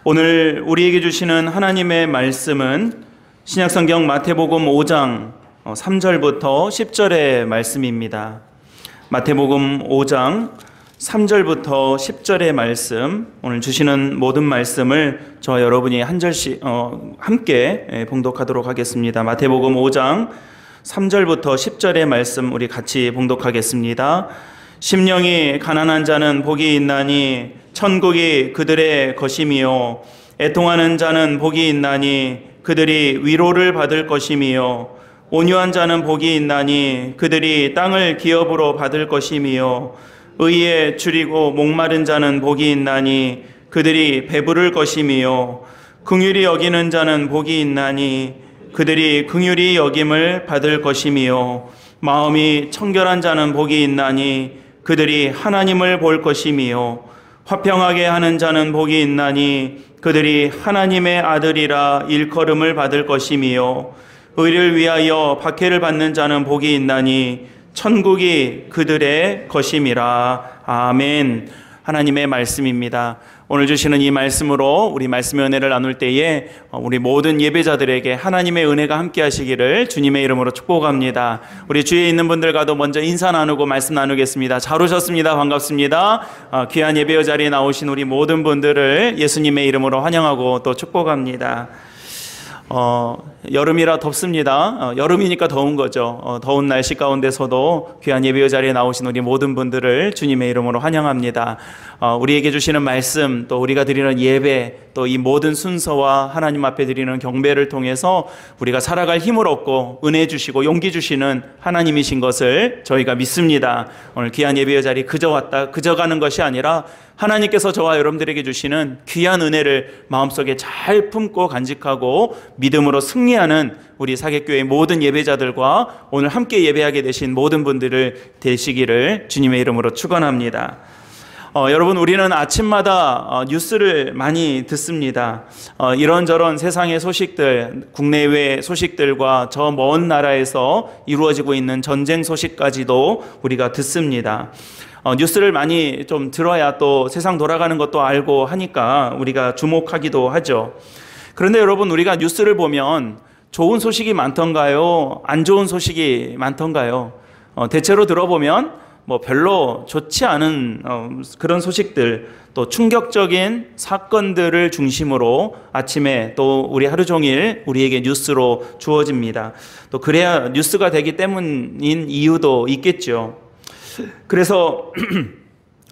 오늘 우리에게 주시는 하나님의 말씀은 신약성경 마태복음 5장 3절부터 10절의 말씀입니다. 마태복음 5장 3절부터 10절의 말씀, 오늘 주시는 모든 말씀을 저와 여러분이 한 절씩 함께 봉독하도록 하겠습니다. 마태복음 5장 3절부터 10절의 말씀 우리 같이 봉독하겠습니다. 심령이 가난한 자는 복이 있나니 천국이 그들의 것임이요, 애통하는 자는 복이 있나니 그들이 위로를 받을 것임이요, 온유한 자는 복이 있나니 그들이 땅을 기업으로 받을 것임이요, 의에 줄이고 목마른 자는 복이 있나니 그들이 배부를 것임이요, 긍휼히 여기는 자는 복이 있나니 그들이 긍휼히 여김을 받을 것임이요, 마음이 청결한 자는 복이 있나니 그들이 하나님을 볼 것임이요, 화평하게 하는 자는 복이 있나니 그들이 하나님의 아들이라 일컬음을 받을 것임이요, 의를 위하여 박해를 받는 자는 복이 있나니 천국이 그들의 것임이라. 아멘. 하나님의 말씀입니다. 오늘 주시는 이 말씀으로 우리 말씀의 은혜를 나눌 때에 우리 모든 예배자들에게 하나님의 은혜가 함께 하시기를 주님의 이름으로 축복합니다. 우리 주위에 있는 분들과도 먼저 인사 나누고 말씀 나누겠습니다. 잘 오셨습니다. 반갑습니다. 귀한 예배 자리에 나오신 우리 모든 분들을 예수님의 이름으로 환영하고 또 축복합니다. 여름이라 덥습니다. 여름이니까 더운 거죠. 더운 날씨 가운데서도 귀한 예배 자리에 나오신 우리 모든 분들을 주님의 이름으로 환영합니다. 우리에게 주시는 말씀, 또 우리가 드리는 예배, 또 이 모든 순서와 하나님 앞에 드리는 경배를 통해서 우리가 살아갈 힘을 얻고 은혜 주시고 용기 주시는 하나님이신 것을 저희가 믿습니다. 오늘 귀한 예배 자리 그저 왔다 그저 가는 것이 아니라 하나님께서 저와 여러분들에게 주시는 귀한 은혜를 마음속에 잘 품고 간직하고 믿음으로 승리하는 우리 사귑교회 모든 예배자들과 오늘 함께 예배하게 되신 모든 분들을 되시기를 주님의 이름으로 축원합니다. 여러분, 우리는 아침마다 뉴스를 많이 듣습니다. 이런저런 세상의 소식들, 국내외 소식들과 저 먼 나라에서 이루어지고 있는 전쟁 소식까지도 우리가 듣습니다. 뉴스를 많이 좀 들어야 또 세상 돌아가는 것도 알고 하니까 우리가 주목하기도 하죠. 그런데 여러분, 우리가 뉴스를 보면 좋은 소식이 많던가요? 안 좋은 소식이 많던가요? 대체로 들어보면 별로 좋지 않은 그런 소식들, 또 충격적인 사건들을 중심으로 아침에 또 우리 하루 종일 우리에게 뉴스로 주어집니다. 또 그래야 뉴스가 되기 때문인 이유도 있겠죠. 그래서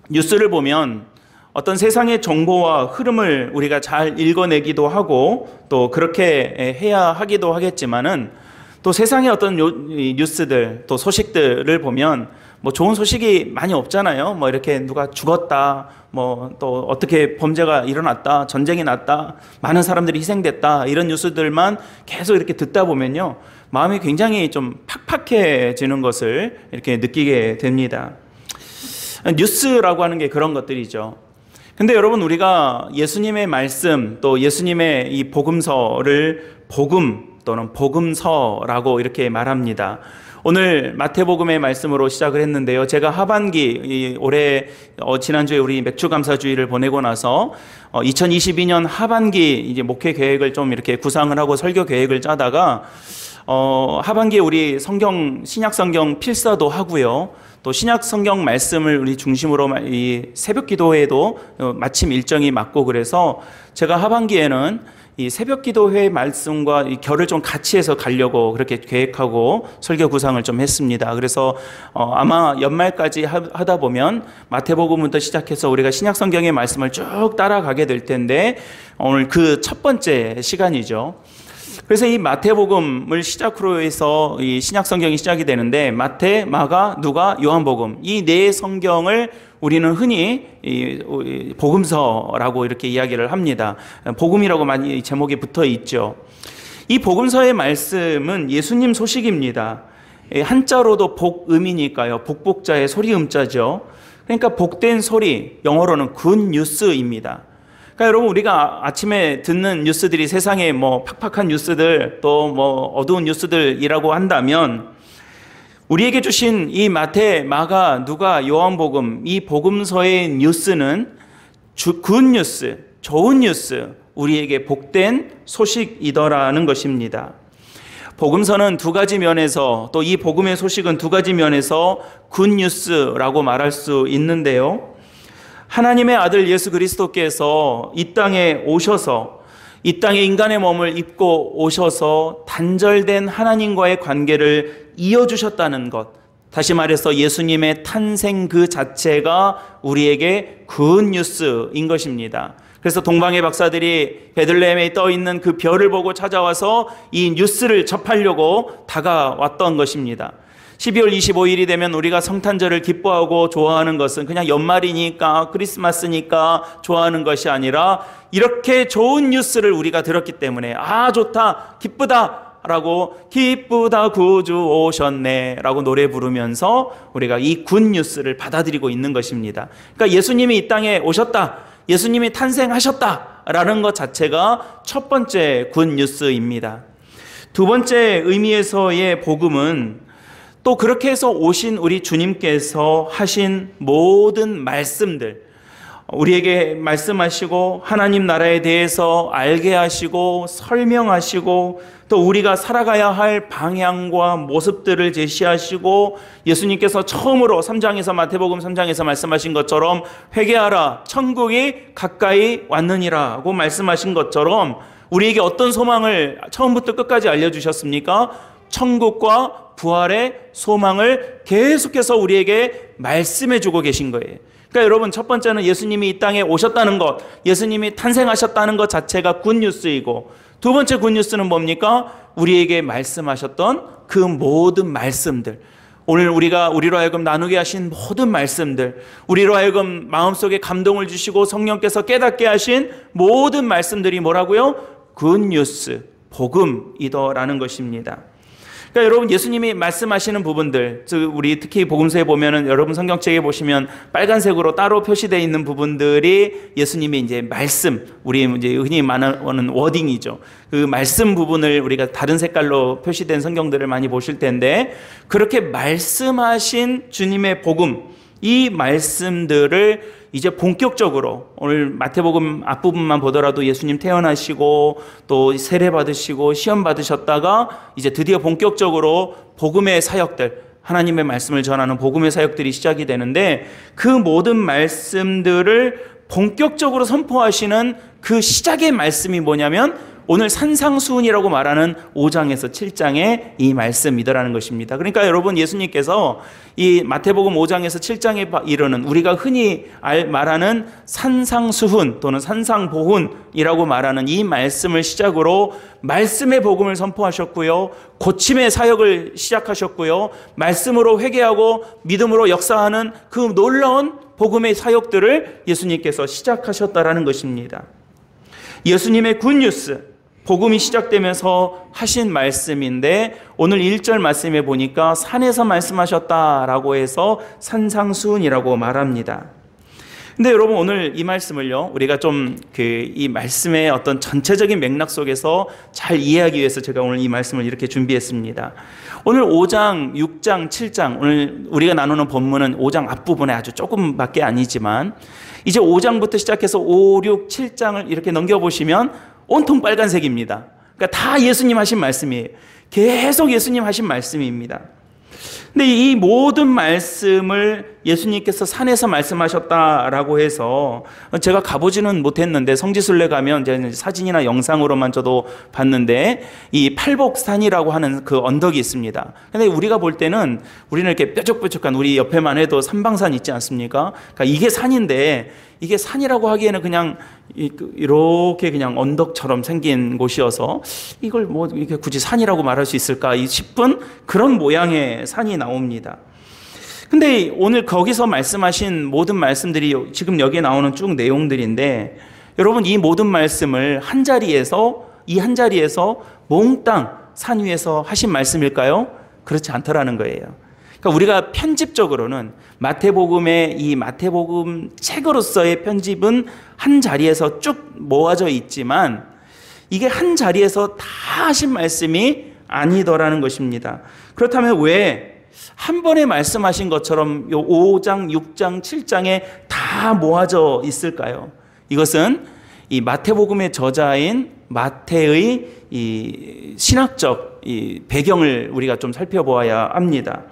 뉴스를 보면 어떤 세상의 정보와 흐름을 우리가 잘 읽어내기도 하고 또 그렇게 해야 하기도 하겠지만은 또 세상의 어떤 뉴스들 또 소식들을 보면 좋은 소식이 많이 없잖아요. 이렇게 누가 죽었다, 또 어떻게 범죄가 일어났다, 전쟁이 났다, 많은 사람들이 희생됐다, 이런 뉴스들만 계속 이렇게 듣다 보면요, 마음이 굉장히 좀 팍팍해지는 것을 이렇게 느끼게 됩니다. 뉴스라고 하는 게 그런 것들이죠. 근데 여러분, 우리가 예수님의 말씀 또 예수님의 이 복음서를 복음 또는 복음서라고 이렇게 말합니다. 오늘 마태복음의 말씀으로 시작을 했는데요. 제가 하반기 올해 지난주에 우리 맥주감사주의를 보내고 나서 2022년 하반기 이제 목회 계획을 좀 이렇게 구상을 하고 설교 계획을 짜다가 하반기에 우리 신약 성경 필사도 하고요. 또 신약 성경 말씀을 우리 중심으로 이 새벽 기도회도 마침 일정이 맞고, 그래서 제가 하반기에는 이 새벽 기도회 말씀과 이 결을 좀 같이 해서 가려고 그렇게 계획하고 설교 구상을 좀 했습니다. 그래서 아마 연말까지 하다 보면 마태복음부터 시작해서 우리가 신약 성경의 말씀을 쭉 따라가게 될 텐데 오늘 그 첫 번째 시간이죠. 그래서 이 마태복음을 시작으로 해서 이 신약 성경이 시작이 되는데 마태, 마가, 누가, 요한복음, 이 네 성경을 우리는 흔히 이 복음서라고 이렇게 이야기를 합니다. 복음이라고 많이 제목에 붙어 있죠. 이 복음서의 말씀은 예수님 소식입니다. 한자로도 복음이니까요. 복복자의 소리음자죠. 그러니까 복된 소리, 영어로는 굿뉴스입니다. 그러니까 여러분, 우리가 아침에 듣는 뉴스들이 세상에 팍팍한 뉴스들 또 어두운 뉴스들이라고 한다면 우리에게 주신 이 마태, 마가, 누가, 요한복음 이 복음서의 뉴스는 굿뉴스, 좋은 뉴스, 우리에게 복된 소식이더라는 것입니다. 복음서는 두 가지 면에서, 또 이 복음의 소식은 두 가지 면에서 굿뉴스라고 말할 수 있는데요. 하나님의 아들 예수 그리스도께서 이 땅에 오셔서, 이 땅에 인간의 몸을 입고 오셔서 단절된 하나님과의 관계를 이어주셨다는 것, 다시 말해서 예수님의 탄생 그 자체가 우리에게 굿뉴스인 것입니다. 그래서 동방의 박사들이 베들레헴에 떠 있는 그 별을 보고 찾아와서 이 뉴스를 접하려고 다가왔던 것입니다. 12월 25일이 되면 우리가 성탄절을 기뻐하고 좋아하는 것은 그냥 연말이니까 크리스마스니까 좋아하는 것이 아니라 이렇게 좋은 뉴스를 우리가 들었기 때문에 아 좋다 기쁘다 라고 기쁘다 구주 오셨네 라고 노래 부르면서 우리가 이 굿뉴스를 받아들이고 있는 것입니다. 그러니까 예수님이 이 땅에 오셨다, 예수님이 탄생하셨다라는 것 자체가 첫 번째 굿뉴스입니다. 두 번째 의미에서의 복음은 또 그렇게 해서 오신 우리 주님께서 하신 모든 말씀들, 우리에게 말씀하시고 하나님 나라에 대해서 알게 하시고 설명하시고 또 우리가 살아가야 할 방향과 모습들을 제시하시고 예수님께서 처음으로 3장에서 마태복음 3장에서 말씀하신 것처럼 회개하라 천국이 가까이 왔느니라고 말씀하신 것처럼 우리에게 어떤 소망을 처음부터 끝까지 알려주셨습니까? 천국과 부활의 소망을 계속해서 우리에게 말씀해 주고 계신 거예요. 그러니까 여러분 첫 번째는 예수님이 이 땅에 오셨다는 것, 예수님이 탄생하셨다는 것 자체가 굿뉴스이고, 두 번째 굿뉴스는 뭡니까? 우리에게 말씀하셨던 그 모든 말씀들, 오늘 우리로 하여금 나누게 하신 모든 말씀들, 우리로 하여금 마음속에 감동을 주시고 성령께서 깨닫게 하신 모든 말씀들이 뭐라고요? 굿뉴스, 복음이더라는 것입니다. 그러니까 여러분 예수님이 말씀하시는 부분들, 우리 특히 복음서에 보면은 여러분 성경책에 보시면 빨간색으로 따로 표시되어 있는 부분들이 예수님의 이제 말씀, 우리 이제 흔히 말하는 워딩이죠. 그 말씀 부분을 우리가 다른 색깔로 표시된 성경들을 많이 보실 텐데, 그렇게 말씀하신 주님의 복음, 이 말씀들을 이제 본격적으로 오늘 마태복음 앞부분만 보더라도 예수님 태어나시고 또 세례 받으시고 시험 받으셨다가 이제 드디어 본격적으로 복음의 사역들, 하나님의 말씀을 전하는 복음의 사역들이 시작이 되는데, 그 모든 말씀들을 본격적으로 선포하시는 그 시작의 말씀이 뭐냐면 오늘 산상수훈이라고 말하는 5장에서 7장의 이 말씀이더라는 것입니다. 그러니까 여러분 예수님께서 이 마태복음 5장에서 7장에 이르는 우리가 흔히 말하는 산상수훈 또는 산상보훈이라고 말하는 이 말씀을 시작으로 말씀의 복음을 선포하셨고요, 고침의 사역을 시작하셨고요, 말씀으로 회개하고 믿음으로 역사하는 그 놀라운 복음의 사역들을 예수님께서 시작하셨다라는 것입니다. 예수님의 굿뉴스, 복음이 시작되면서 하신 말씀인데, 오늘 1절 말씀에 보니까 산에서 말씀하셨다라고 해서 산상수훈이라고 말합니다. 근데 여러분 오늘 이 말씀을요, 우리가 좀 이 말씀의 어떤 전체적인 맥락 속에서 잘 이해하기 위해서 제가 오늘 이 말씀을 이렇게 준비했습니다. 오늘 5장, 6장, 7장, 오늘 우리가 나누는 본문은 5장 앞부분에 아주 조금밖에 아니지만, 이제 5장부터 시작해서 5, 6, 7장을 이렇게 넘겨보시면 온통 빨간색입니다. 그러니까 다 예수님 하신 말씀이에요. 계속 예수님 하신 말씀입니다. 근데 이 모든 말씀을 예수님께서 산에서 말씀하셨다라고 해서, 제가 가보지는 못했는데 성지순례 가면 이제 사진이나 영상으로만 저도 봤는데 이 팔복산이라고 하는 그 언덕이 있습니다. 근데 우리가 볼 때는 우리는 이렇게 뾰족뾰족한, 우리 옆에만 해도 삼방산 있지 않습니까? 그러니까 이게 산인데, 이게 산이라고 하기에는 그냥 이렇게 그냥 언덕처럼 생긴 곳이어서 이걸 뭐 이게 굳이 산이라고 말할 수 있을까 싶은 그런 모양의 산이 나옵니다. 근데 오늘 거기서 말씀하신 모든 말씀들이 지금 여기에 나오는 쭉 내용들인데, 여러분 이 모든 말씀을 한 자리에서 몽땅 산 위에서 하신 말씀일까요? 그렇지 않더라는 거예요. 그러니까 우리가 편집적으로는 마태복음의 이 마태복음 책으로서의 편집은 한 자리에서 쭉 모아져 있지만, 이게 한 자리에서 다 하신 말씀이 아니더라는 것입니다. 그렇다면 왜 한 번에 말씀하신 것처럼 요 5장, 6장, 7장에 다 모아져 있을까요? 이것은 이 마태복음의 저자인 마태의 이 신학적 이 배경을 우리가 좀 살펴보아야 합니다.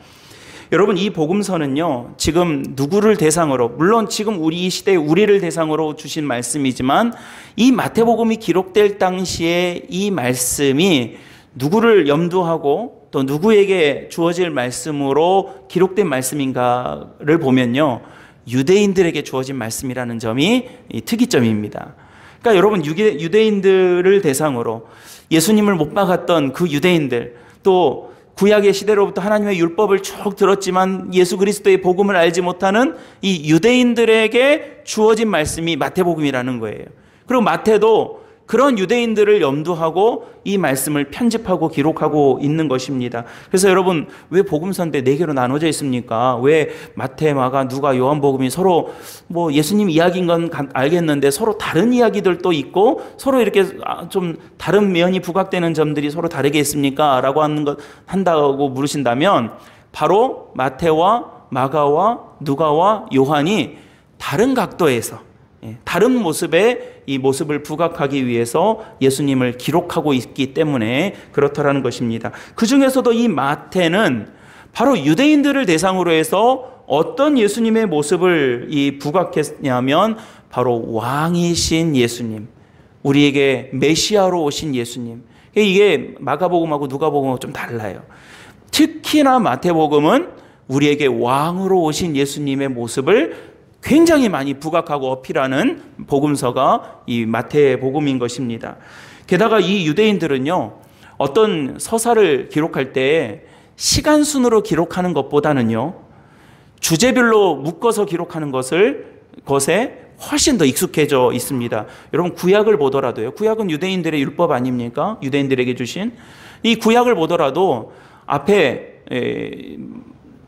여러분, 이 복음서는요, 지금 누구를 대상으로, 물론 지금 우리 이 시대에 우리를 대상으로 주신 말씀이지만, 이 마태복음이 기록될 당시에 이 말씀이 누구를 염두하고 또 누구에게 주어질 말씀으로 기록된 말씀인가를 보면요, 유대인들에게 주어진 말씀이라는 점이 이 특이점입니다. 그러니까 여러분, 유대인들을 대상으로 예수님을 못 박았던 그 유대인들, 또 구약의 시대로부터 하나님의 율법을 쭉 들었지만 예수 그리스도의 복음을 알지 못하는 이 유대인들에게 주어진 말씀이 마태복음이라는 거예요. 그리고 마태도 그런 유대인들을 염두하고 이 말씀을 편집하고 기록하고 있는 것입니다. 그래서 여러분, 왜 복음서인데 4개로 나눠져 있습니까? 왜 마태, 마가, 누가, 요한복음이 서로 뭐 예수님 이야기인 건 알겠는데 서로 다른 이야기들도 있고 서로 이렇게 좀 다른 면이 부각되는 점들이 서로 다르게 있습니까? 라고 한다고 물으신다면, 바로 마태와 마가와 누가와 요한이 다른 각도에서 다른 모습의 이 모습을 부각하기 위해서 예수님을 기록하고 있기 때문에 그렇다라는 것입니다. 그 중에서도 이 마태는 바로 유대인들을 대상으로 해서 어떤 예수님의 모습을 부각했냐면, 바로 왕이신 예수님, 우리에게 메시아로 오신 예수님. 이게 마가복음하고 누가복음하고 좀 달라요. 특히나 마태복음은 우리에게 왕으로 오신 예수님의 모습을 굉장히 많이 부각하고 어필하는 복음서가 이 마태복음인 것입니다. 게다가 이 유대인들은요, 어떤 서사를 기록할 때 시간 순으로 기록하는 것보다는요, 주제별로 묶어서 기록하는 것에 훨씬 더 익숙해져 있습니다. 여러분, 구약을 보더라도요, 구약은 유대인들의 율법 아닙니까? 유대인들에게 주신 이 구약을 보더라도 앞에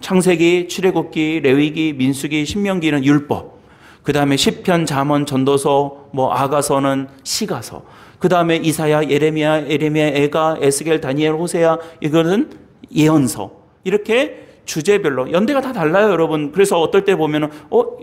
창세기, 출애굽기, 레위기, 민수기, 신명기는 율법, 그 다음에 시편, 잠언, 전도서, 아가서는 시가서, 그 다음에 이사야, 예레미야, 에가, 에스겔, 다니엘, 호세야, 이거는 예언서. 이렇게 주제별로, 연대가 다 달라요, 여러분. 그래서 어떨 때 보면은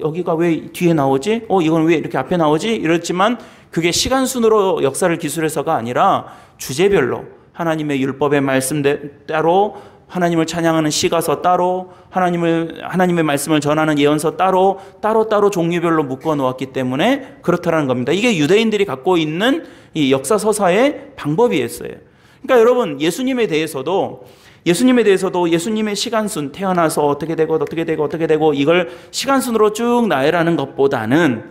여기가 왜 뒤에 나오지? 이건 왜 이렇게 앞에 나오지? 이렇지만 그게 시간 순으로 역사를 기술해서가 아니라 주제별로 하나님의 율법의 말씀 따로, 하나님을 찬양하는 시가서 따로, 하나님의 말씀을 전하는 예언서 따로 종류별로 묶어 놓았기 때문에 그렇다라는 겁니다. 이게 유대인들이 갖고 있는 이 역사 서사의 방법이었어요. 그러니까 여러분, 예수님에 대해서도 예수님의 시간순, 태어나서 어떻게 되고 이걸 시간순으로 쭉 나열하는 것보다는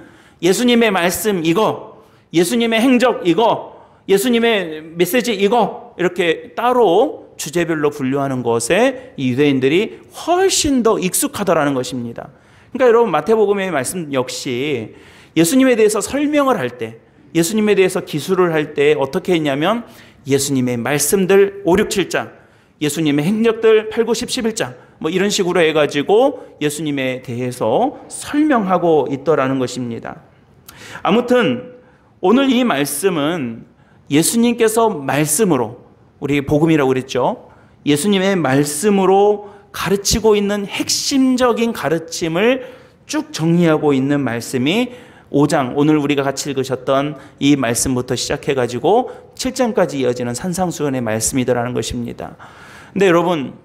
예수님의 말씀 이거, 예수님의 행적 이거, 예수님의 메시지 이거, 이렇게 따로 주제별로 분류하는 것에 이 유대인들이 훨씬 더 익숙하다라는 것입니다. 그러니까 여러분, 마태복음의 말씀 역시 예수님에 대해서 설명을 할 때, 예수님에 대해서 기술을 할 때 어떻게 했냐면, 예수님의 말씀들 5, 6, 7장, 예수님의 행적들 8, 9, 10, 11장 이런 식으로 해가지고 예수님에 대해서 설명하고 있더라는 것입니다. 아무튼 오늘 이 말씀은 예수님께서 말씀으로, 우리 복음이라고 그랬죠. 예수님의 말씀으로 가르치고 있는 핵심적인 가르침을 쭉 정리하고 있는 말씀이 5장, 오늘 우리가 같이 읽으셨던 이 말씀부터 시작해가지고 7장까지 이어지는 산상수훈의 말씀이더라는 것입니다. 근데 여러분,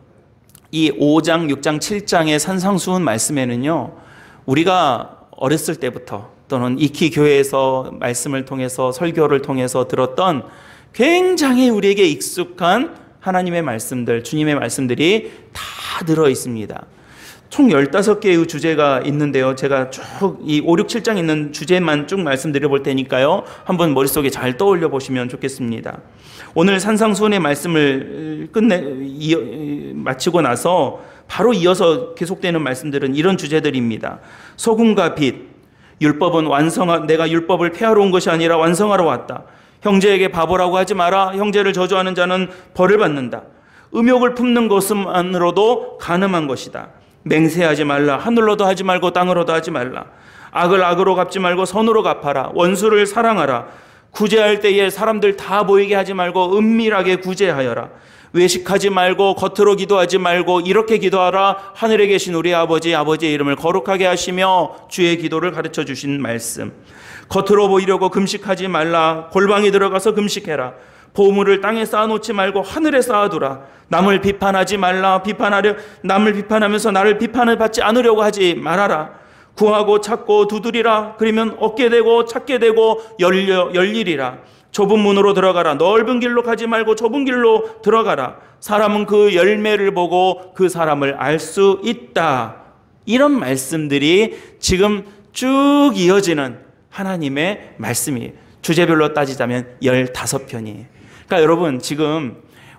이 5장, 6장, 7장의 산상수훈 말씀에는요, 우리가 어렸을 때부터 또는 익히 교회에서 말씀을 통해서, 설교를 통해서 들었던 굉장히 우리에게 익숙한 하나님의 말씀들, 주님의 말씀들이 다 들어 있습니다. 총 15개의 주제가 있는데요, 제가 쭉 이 5, 6, 7장 있는 주제만 쭉 말씀드려 볼 테니까요, 한번 머릿속에 잘 떠올려 보시면 좋겠습니다. 오늘 산상수훈의 말씀을 마치고 나서 바로 이어서 계속되는 말씀들은 이런 주제들입니다. 소금과 빛, 율법은 내가 율법을 폐하러 온 것이 아니라 완성하러 왔다. 형제에게 바보라고 하지 마라. 형제를 저주하는 자는 벌을 받는다. 음욕을 품는 것만으로도 간음한 것이다. 맹세하지 말라. 하늘로도 하지 말고 땅으로도 하지 말라. 악을 악으로 갚지 말고 선으로 갚아라. 원수를 사랑하라. 구제할 때에 사람들 다 보이게 하지 말고 은밀하게 구제하여라. 외식하지 말고 겉으로 기도하지 말고 이렇게 기도하라. 하늘에 계신 우리 아버지, 아버지의 이름을 거룩하게 하시며 주의 기도를 가르쳐 주신 말씀. 겉으로 보이려고 금식하지 말라. 골방에 들어가서 금식해라. 보물을 땅에 쌓아놓지 말고 하늘에 쌓아두라. 남을 비판하지 말라. 남을 비판하면서 나를 비판을 받지 않으려고 하지 말아라. 구하고 찾고 두드리라. 그러면 얻게 되고 찾게 되고 열리리라. 좁은 문으로 들어가라. 넓은 길로 가지 말고 좁은 길로 들어가라. 사람은 그 열매를 보고 그 사람을 알 수 있다. 이런 말씀들이 지금 쭉 이어지는 하나님의 말씀이에요. 주제별로 따지자면 15편이에요. 그러니까 여러분 지금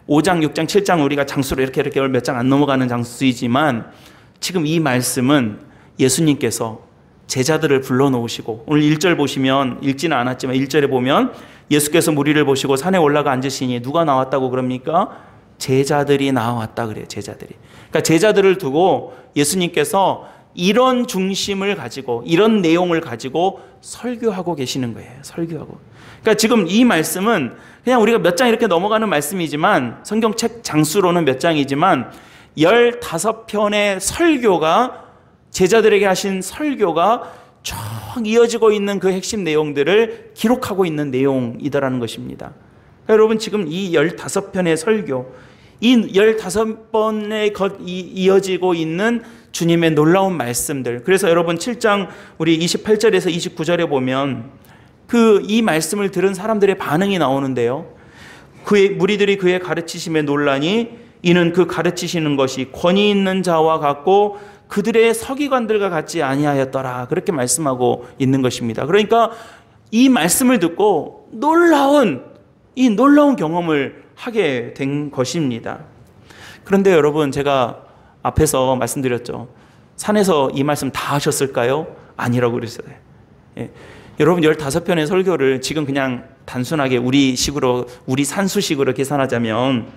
5장, 6장, 7장 우리가 장수로 이렇게 몇 장 안 넘어가는 장수이지만 지금 이 말씀은 예수님께서 제자들을 불러놓으시고 오늘 1절 보시면 읽지는 않았지만 1절에 보면 예수께서 무리를 보시고 산에 올라가 앉으시니 누가 나왔다고 그럽니까? 제자들이 나왔다 그래요. 제자들이. 그러니까 제자들을 두고 예수님께서 이런 중심을 가지고 이런 내용을 가지고 설교하고 계시는 거예요. 설교하고. 그러니까 지금 이 말씀은 그냥 우리가 몇 장 이렇게 넘어가는 말씀이지만 성경책 장수로는 몇 장이지만 15편의 설교가 제자들에게 하신 설교가 쭉 이어지고 있는 그 핵심 내용들을 기록하고 있는 내용이다라는 것입니다. 그러니까 여러분 지금 이 15편의 설교, 이 15번에 이어지고 있는 주님의 놀라운 말씀들. 그래서 여러분 7장 우리 28절에서 29절에 보면 이 말씀을 들은 사람들의 반응이 나오는데요. 무리들이 그의 가르치심에 놀라니 이는 그 가르치시는 것이 권위 있는 자와 같고 그들의 서기관들과 같지 아니하였더라. 그렇게 말씀하고 있는 것입니다. 그러니까 이 말씀을 듣고 놀라운 경험을 하게 된 것입니다. 그런데 여러분 제가 앞에서 말씀드렸죠. 산에서 이 말씀 다 하셨을까요? 아니라고 그랬어요. 예. 여러분 15편의 설교를 지금 그냥 단순하게 우리 산수식으로 계산하자면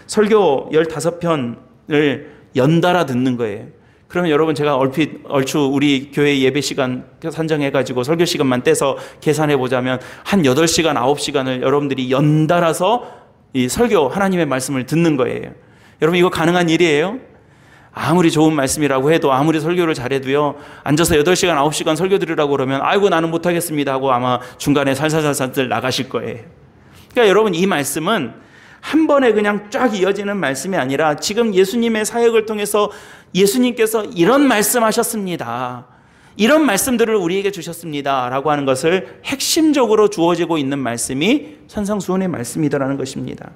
설교 15편을 연달아 듣는 거예요. 그러면 여러분 제가 얼추 우리 교회 예배 시간 산정해가지고 설교 시간만 떼서 계산해 보자면 한 8시간, 9시간을 여러분들이 연달아서 이 설교 하나님의 말씀을 듣는 거예요. 여러분 이거 가능한 일이에요? 아무리 좋은 말씀이라고 해도 아무리 설교를 잘해도요 앉아서 8시간 9시간 설교 드리라고 그러면 아이고 나는 못하겠습니다 하고 아마 중간에 살살살살 나가실 거예요. 그러니까 여러분 이 말씀은 한 번에 그냥 쫙 이어지는 말씀이 아니라 지금 예수님의 사역을 통해서 예수님께서 이런 말씀하셨습니다. 이런 말씀들을 우리에게 주셨습니다 라고 하는 것을 핵심적으로 주어지고 있는 말씀이 산상수훈의 말씀이다라는 것입니다.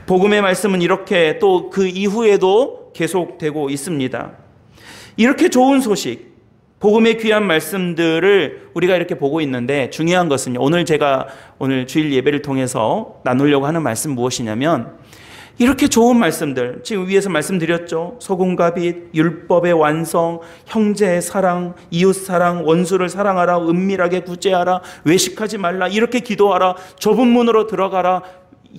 복음의 말씀은 이렇게 또 그 이후에도 계속되고 있습니다. 이렇게 좋은 소식, 복음의 귀한 말씀들을 우리가 이렇게 보고 있는데 중요한 것은요. 오늘 주일 예배를 통해서 나누려고 하는 말씀 무엇이냐면 이렇게 좋은 말씀들, 지금 위에서 말씀드렸죠. 소금과 빛, 율법의 완성, 형제의 사랑, 이웃 사랑, 원수를 사랑하라, 은밀하게 구제하라, 외식하지 말라, 이렇게 기도하라, 좁은 문으로 들어가라,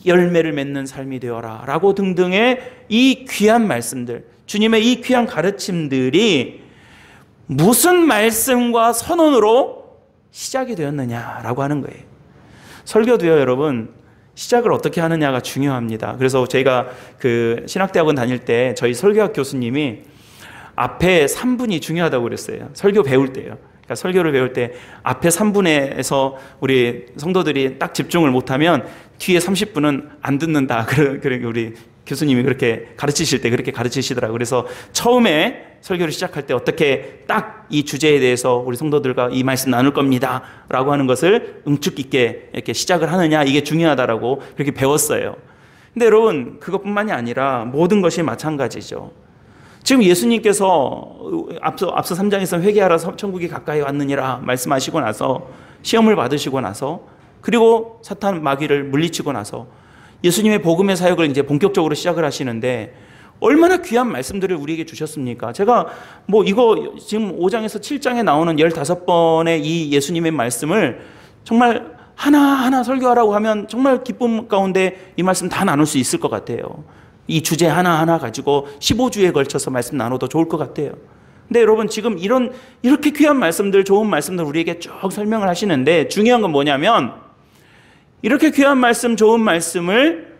열매를 맺는 삶이 되어라 라고 등등의 이 귀한 말씀들, 주님의 이 귀한 가르침들이 무슨 말씀과 선언으로 시작이 되었느냐라고 하는 거예요. 설교도요 여러분 시작을 어떻게 하느냐가 중요합니다. 그래서 제가 신학대학원 다닐 때 저희 설교학 교수님이 앞에 3분이 중요하다고 그랬어요. 설교 배울 때요. 그러니까 설교를 배울 때 앞에 3분에서 우리 성도들이 딱 집중을 못하면 뒤에 30분은 안 듣는다. 그러니까 우리 교수님이 그렇게 가르치실 때 그렇게 가르치시더라고요. 그래서 처음에 설교를 시작할 때 어떻게 딱 이 주제에 대해서 우리 성도들과 이 말씀 나눌 겁니다 라고 하는 것을 응축 있게 이렇게 시작을 하느냐, 이게 중요하다라고 그렇게 배웠어요. 근데 여러분 그것뿐만이 아니라 모든 것이 마찬가지죠. 지금 예수님께서 앞서 3장에서 회개하라 천국이 가까이 왔느니라 말씀하시고 나서 시험을 받으시고 나서 그리고 사탄 마귀를 물리치고 나서 예수님의 복음의 사역을 이제 본격적으로 시작을 하시는데 얼마나 귀한 말씀들을 우리에게 주셨습니까? 제가 이거 지금 5장에서 7장에 나오는 15번의 이 예수님의 말씀을 정말 하나하나 설교하라고 하면 정말 기쁨 가운데 이 말씀 다 나눌 수 있을 것 같아요. 이 주제 하나하나 가지고 15주에 걸쳐서 말씀 나눠도 좋을 것 같아요. 근데 여러분 지금 이렇게 귀한 말씀들, 좋은 말씀들 우리에게 쭉 설명을 하시는데 중요한 건 뭐냐면 이렇게 귀한 말씀, 좋은 말씀을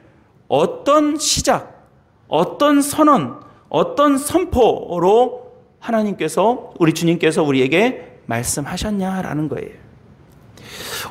어떤 시작, 어떤 선언, 어떤 선포로 하나님께서, 우리 주님께서 우리에게 말씀하셨냐라는 거예요.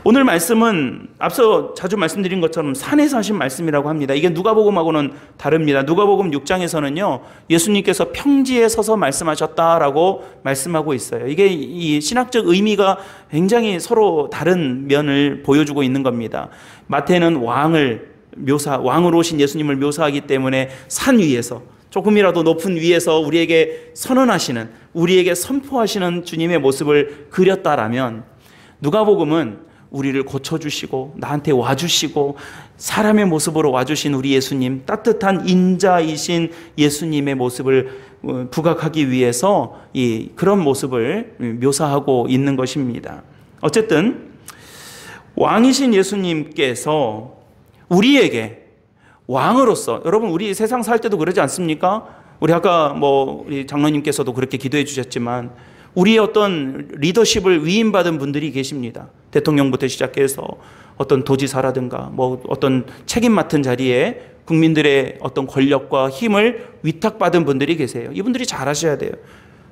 오늘 말씀은 앞서 자주 말씀드린 것처럼 산에서 하신 말씀이라고 합니다. 이게 누가복음하고는 다릅니다. 누가복음 6장에서는요, 예수님께서 평지에 서서 말씀하셨다라고 말씀하고 있어요. 이게 이 신학적 의미가 굉장히 서로 다른 면을 보여주고 있는 겁니다. 마태는 왕으로 오신 예수님을 묘사하기 때문에 산 위에서, 조금이라도 높은 위에서 우리에게 선언하시는, 우리에게 선포하시는 주님의 모습을 그렸다라면, 누가복음은 우리를 고쳐주시고 나한테 와주시고 사람의 모습으로 와주신 우리 예수님, 따뜻한 인자이신 예수님의 모습을 부각하기 위해서 그런 모습을 묘사하고 있는 것입니다. 어쨌든 왕이신 예수님께서 우리에게 왕으로서, 여러분 우리 세상 살 때도 그러지 않습니까? 우리 아까 우리 장로님께서도 그렇게 기도해 주셨지만 우리의 어떤 리더십을 위임받은 분들이 계십니다. 대통령부터 시작해서 어떤 도지사라든가 어떤 책임 맡은 자리에 국민들의 어떤 권력과 힘을 위탁받은 분들이 계세요. 이분들이 잘하셔야 돼요.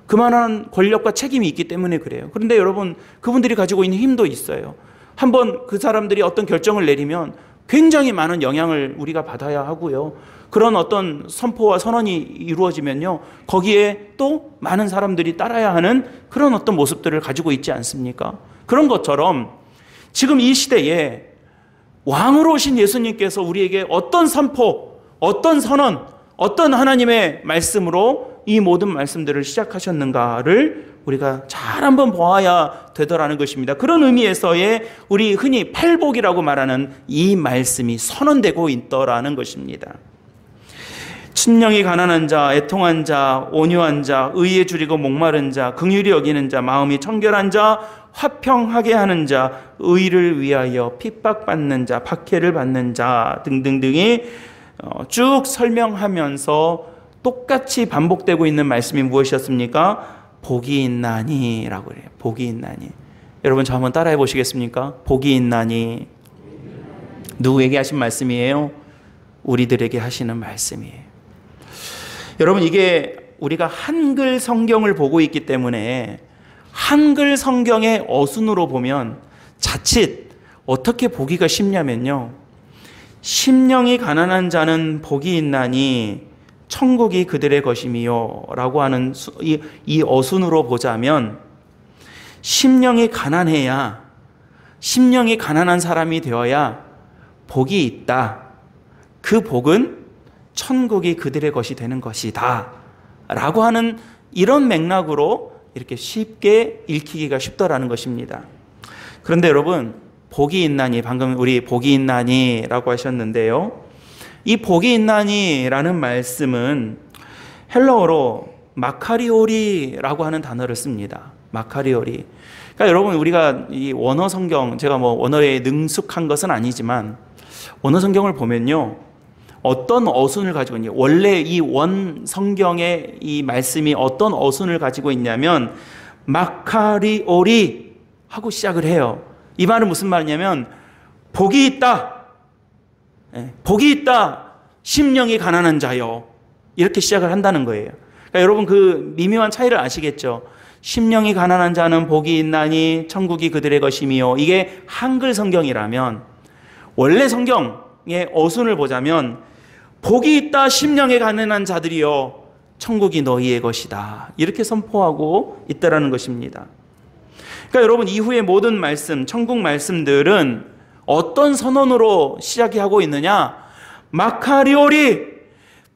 그만한 권력과 책임이 있기 때문에 그래요. 그런데 여러분, 그분들이 가지고 있는 힘도 있어요. 한번 그 사람들이 어떤 결정을 내리면 굉장히 많은 영향을 우리가 받아야 하고요. 그런 어떤 선포와 선언이 이루어지면요, 거기에 또 많은 사람들이 따라야 하는 그런 어떤 모습들을 가지고 있지 않습니까? 그런 것처럼 지금 이 시대에 왕으로 오신 예수님께서 우리에게 어떤 선포, 어떤 선언, 어떤 하나님의 말씀으로 이 모든 말씀들을 시작하셨는가를 우리가 잘 한번 보아야 되더라는 것입니다. 그런 의미에서의 우리 흔히 팔복이라고 말하는 이 말씀이 선언되고 있더라는 것입니다. 심령이 가난한 자, 애통한 자, 온유한 자, 의에 줄이고 목마른 자, 긍휼히 여기는 자, 마음이 청결한 자, 화평하게 하는 자, 의를 위하여 핍박받는 자, 박해를 받는 자 등등등이 쭉 설명하면서 똑같이 반복되고 있는 말씀이 무엇이었습니까? 복이 있나니 라고 그래요. 복이 있나니. 여러분 저 한번 따라해 보시겠습니까? 복이 있나니. 누구에게 하신 말씀이에요? 우리들에게 하시는 말씀이에요. 여러분, 이게 우리가 한글 성경을 보고 있기 때문에 한글 성경의 어순으로 보면 자칫 어떻게 보기가 쉽냐면요, 심령이 가난한 자는 복이 있나니 천국이 그들의 것이미요 라고 하는 이 어순으로 보자면, 심령이 가난해야, 심령이 가난한 사람이 되어야 복이 있다. 그 복은 천국이 그들의 것이 되는 것이다 라고 하는 이런 맥락으로 이렇게 쉽게 읽히기가 쉽더라는 것입니다. 그런데 여러분, 복이 있나니, 방금 우리 복이 있나니 라고 하셨는데요, 이 복이 있나니라는 말씀은 헬라어로 마카리오리라고 하는 단어를 씁니다. 마카리오리. 그러니까 여러분, 우리가 이 원어 성경, 제가 원어에 능숙한 것은 아니지만 원어 성경을 보면요, 어떤 어순을 가지고 있냐, 원래 이 원 성경의 이 말씀이 어떤 어순을 가지고 있냐면 마카리오리 하고 시작을 해요. 이 말은 무슨 말이냐면 복이 있다, 복이 있다, 심령이 가난한 자요, 이렇게 시작을 한다는 거예요. 그러니까 여러분 그 미묘한 차이를 아시겠죠? 심령이 가난한 자는 복이 있나니 천국이 그들의 것이미요, 이게 한글 성경이라면, 원래 성경의 어순을 보자면 복이 있다, 심령에 가난한 자들이여, 천국이 너희의 것이다, 이렇게 선포하고 있다라는 것입니다. 그러니까 여러분, 이후의 모든 말씀, 천국 말씀들은 어떤 선언으로 시작하고 있느냐? 마카리오리,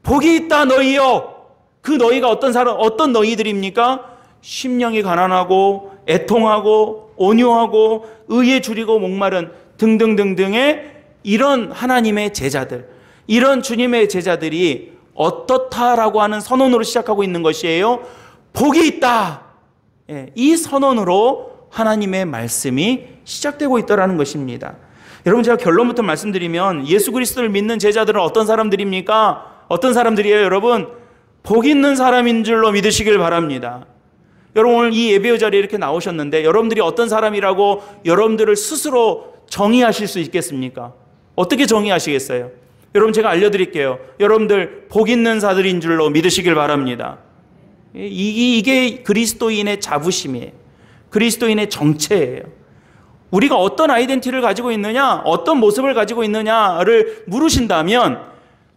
복이 있다 너희여. 그 너희가 어떤 너희들입니까? 심령이 가난하고 애통하고 온유하고 의에 줄이고 목마른 등등등등의 이런 하나님의 제자들, 이런 주님의 제자들이 어떻다라고 하는 선언으로 시작하고 있는 것이에요. 복이 있다. 이 선언으로 하나님의 말씀이 시작되고 있다는 것입니다. 여러분, 제가 결론부터 말씀드리면 예수 그리스도를 믿는 제자들은 어떤 사람들입니까? 어떤 사람들이에요, 여러분? 복 있는 사람인 줄로 믿으시길 바랍니다. 여러분, 오늘 이 예배의 자리에 이렇게 나오셨는데 여러분들이 어떤 사람이라고 여러분들을 스스로 정의하실 수 있겠습니까? 어떻게 정의하시겠어요? 여러분 제가 알려드릴게요. 여러분들 복 있는 자들인 줄로 믿으시길 바랍니다. 이게 그리스도인의 자부심이에요. 그리스도인의 정체예요. 우리가 어떤 아이덴티티를 가지고 있느냐, 어떤 모습을 가지고 있느냐를 물으신다면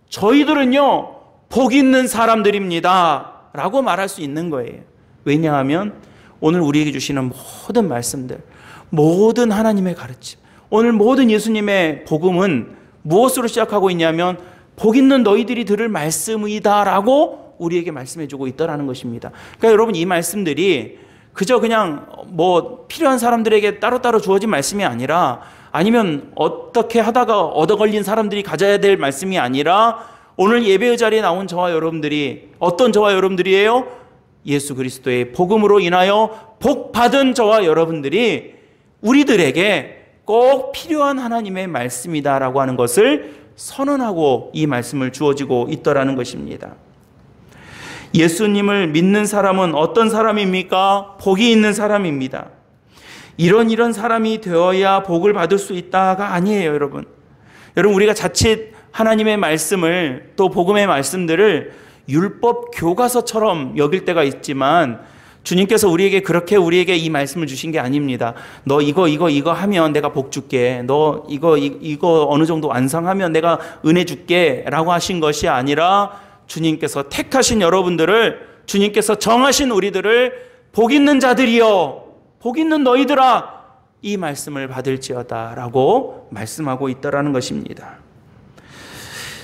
저희들은요 복 있는 사람들입니다 라고 말할 수 있는 거예요. 왜냐하면 오늘 우리에게 주시는 모든 말씀들, 모든 하나님의 가르침, 오늘 모든 예수님의 복음은 무엇으로 시작하고 있냐면 복 있는 너희들이 들을 말씀이다 라고 우리에게 말씀해주고 있다라는 것입니다. 그러니까 여러분 이 말씀들이 그저 그냥 뭐 필요한 사람들에게 따로따로 주어진 말씀이 아니라, 아니면 어떻게 하다가 얻어 걸린 사람들이 가져야 될 말씀이 아니라, 오늘 예배의 자리에 나온 저와 여러분들이, 어떤 저와 여러분들이에요? 예수 그리스도의 복음으로 인하여 복 받은 저와 여러분들이 우리들에게 꼭 필요한 하나님의 말씀이다라고 하는 것을 선언하고 이 말씀을 주어지고 있더라는 것입니다. 예수님을 믿는 사람은 어떤 사람입니까? 복이 있는 사람입니다. 이런 사람이 되어야 복을 받을 수 있다가 아니에요, 여러분. 여러분, 우리가 자칫 하나님의 말씀을, 또 복음의 말씀들을 율법 교과서처럼 여길 때가 있지만, 주님께서 우리에게 이 말씀을 주신 게 아닙니다. 너 이거 하면 내가 복 줄게. 너 이거 어느 정도 완성하면 내가 은혜 줄게. 라고 하신 것이 아니라, 주님께서 택하신 여러분들을, 주님께서 정하신 우리들을 복 있는 자들이여, 복 있는 너희들아, 이 말씀을 받을지어다 라고 말씀하고 있다라는 것입니다.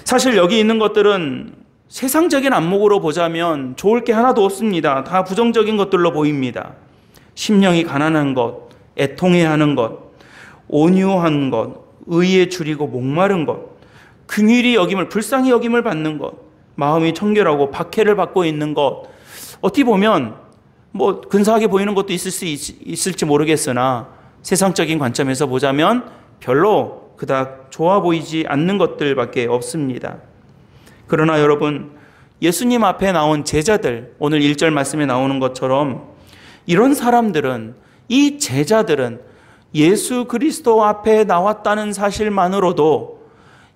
사실 여기 있는 것들은 세상적인 안목으로 보자면 좋을 게 하나도 없습니다. 다 부정적인 것들로 보입니다. 심령이 가난한 것, 애통해하는 것, 온유한 것, 의에 줄이고 목마른 것, 긍휼히 여김을, 불쌍히 여김을 받는 것, 마음이 청결하고 박해를 받고 있는 것, 어떻게 보면 뭐 근사하게 보이는 것도 있을지 모르겠으나 세상적인 관점에서 보자면 별로 그닥 좋아 보이지 않는 것들밖에 없습니다. 그러나 여러분, 예수님 앞에 나온 제자들, 오늘 1절 말씀에 나오는 것처럼 이런 사람들은, 이 제자들은 예수 그리스도 앞에 나왔다는 사실만으로도,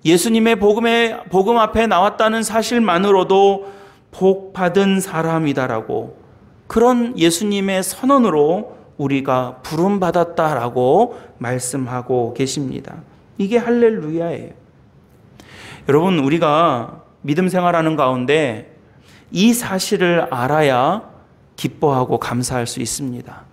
예수님의 복음 앞에 나왔다는 사실만으로도 복 받은 사람이다라고, 그런 예수님의 선언으로 우리가 부름받았다라고 말씀하고 계십니다. 이게 할렐루야예요. 여러분, 우리가 믿음 생활하는 가운데 이 사실을 알아야 기뻐하고 감사할 수 있습니다.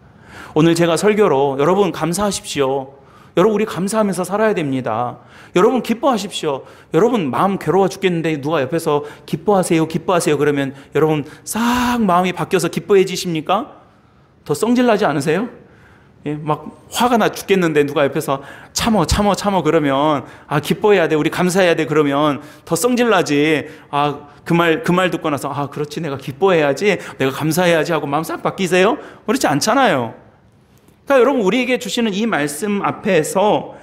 오늘 제가 설교로 여러분 감사하십시오. 여러분, 우리 감사하면서 살아야 됩니다. 여러분, 기뻐하십시오. 여러분, 마음 괴로워 죽겠는데 누가 옆에서 기뻐하세요, 기뻐하세요 그러면 여러분 싹 마음이 바뀌어서 기뻐해지십니까? 더 성질나지 않으세요? 예, 막 화가 나 죽겠는데 누가 옆에서 참어 그러면 기뻐해야 돼, 우리 감사해야 돼 그러면 더 성질나지. 그 말 듣고 나서 그렇지, 내가 기뻐해야지, 내가 감사해야지 하고 마음 싹 바뀌세요? 그렇지 않잖아요. 그러니까 여러분, 우리에게 주시는 이 말씀 앞에서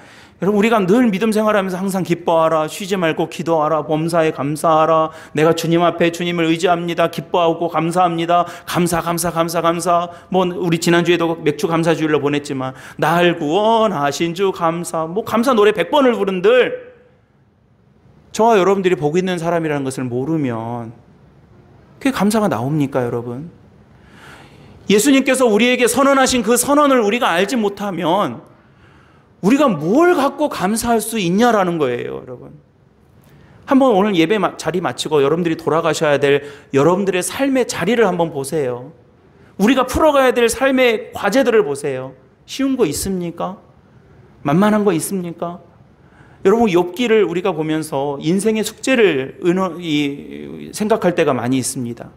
여러분, 우리가 늘 믿음 생활하면서 항상 기뻐하라, 쉬지 말고 기도하라, 범사에 감사하라, 내가 주님 앞에 주님을 의지합니다, 기뻐하고 감사합니다, 감사. 뭐 우리 지난주에도 맥주 감사주일로 보냈지만 날 구원하신 주 감사, 뭐 감사 노래 100번을 부른들 저와 여러분들이 복 있는 사람이라는 것을 모르면 그게 감사가 나옵니까, 여러분? 예수님께서 우리에게 선언하신 그 선언을 우리가 알지 못하면 우리가 뭘 갖고 감사할 수 있냐라는 거예요, 여러분. 한번 오늘 예배 자리 마치고 여러분들이 돌아가셔야 될 여러분들의 삶의 자리를 한번 보세요. 우리가 풀어가야 될 삶의 과제들을 보세요. 쉬운 거 있습니까? 만만한 거 있습니까? 여러분, 욥기를 우리가 보면서 인생의 숙제를 생각할 때가 많이 있습니다.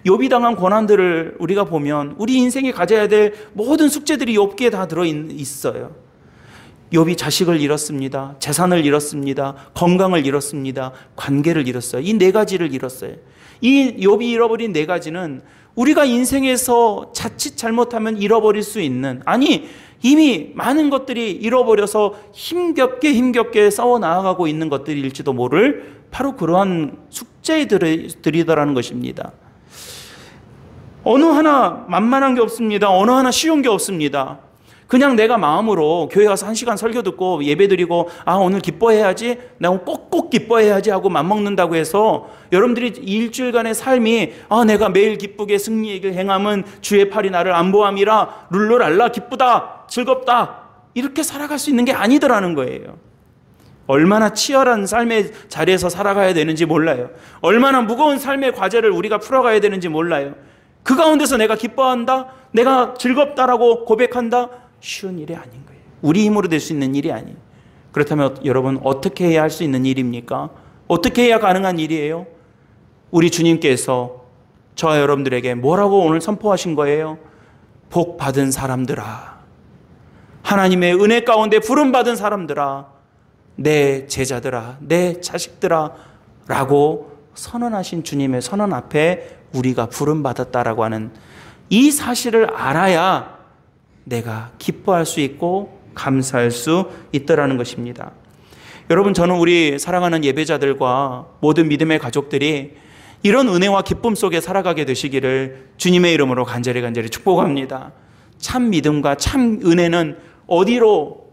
욥이 당한 고난들을 우리가 보면 우리 인생에 가져야 될 모든 숙제들이 욥기에 다 들어있어요. 욥이 자식을 잃었습니다. 재산을 잃었습니다. 건강을 잃었습니다. 관계를 잃었어요. 이 4가지를 잃었어요. 이 욥이 잃어버린 4가지는 우리가 인생에서 자칫 잘못하면 잃어버릴 수 있는, 이미 많은 것들이 잃어버려서 힘겹게 싸워 나아가고 있는 것들일지도 모를 바로 그러한 숙제들이더라는 것입니다. 어느 하나 만만한 게 없습니다. 어느 하나 쉬운 게 없습니다. 그냥 내가 마음으로 교회 와서 1시간 설교 듣고 예배 드리고 오늘 기뻐해야지, 내가 꼭 기뻐해야지 하고 맘먹는다고 해서 여러분들이 일주일간의 삶이 내가 매일 기쁘게 승리에게 행함은 주의 팔이 나를 안보함이라 룰루랄라 기쁘다 즐겁다 이렇게 살아갈 수 있는 게 아니더라는 거예요. 얼마나 치열한 삶의 자리에서 살아가야 되는지 몰라요. 얼마나 무거운 삶의 과제를 우리가 풀어가야 되는지 몰라요. 그 가운데서 내가 기뻐한다, 내가 즐겁다라고 고백한다, 쉬운 일이 아닌 거예요. 우리 힘으로 될 수 있는 일이 아니에요. 그렇다면 여러분 어떻게 해야 할 수 있는 일입니까? 어떻게 해야 가능한 일이에요? 우리 주님께서 저와 여러분들에게 뭐라고 오늘 선포하신 거예요? 복 받은 사람들아, 하나님의 은혜 가운데 부름받은 사람들아, 내 제자들아, 내 자식들아 라고 선언하신 주님의 선언 앞에 우리가 부름받았다라고 하는 이 사실을 알아야 내가 기뻐할 수 있고 감사할 수 있더라는 것입니다. 여러분, 저는 우리 사랑하는 예배자들과 모든 믿음의 가족들이 이런 은혜와 기쁨 속에 살아가게 되시기를 주님의 이름으로 간절히 축복합니다. 참 믿음과 참 은혜는 어디로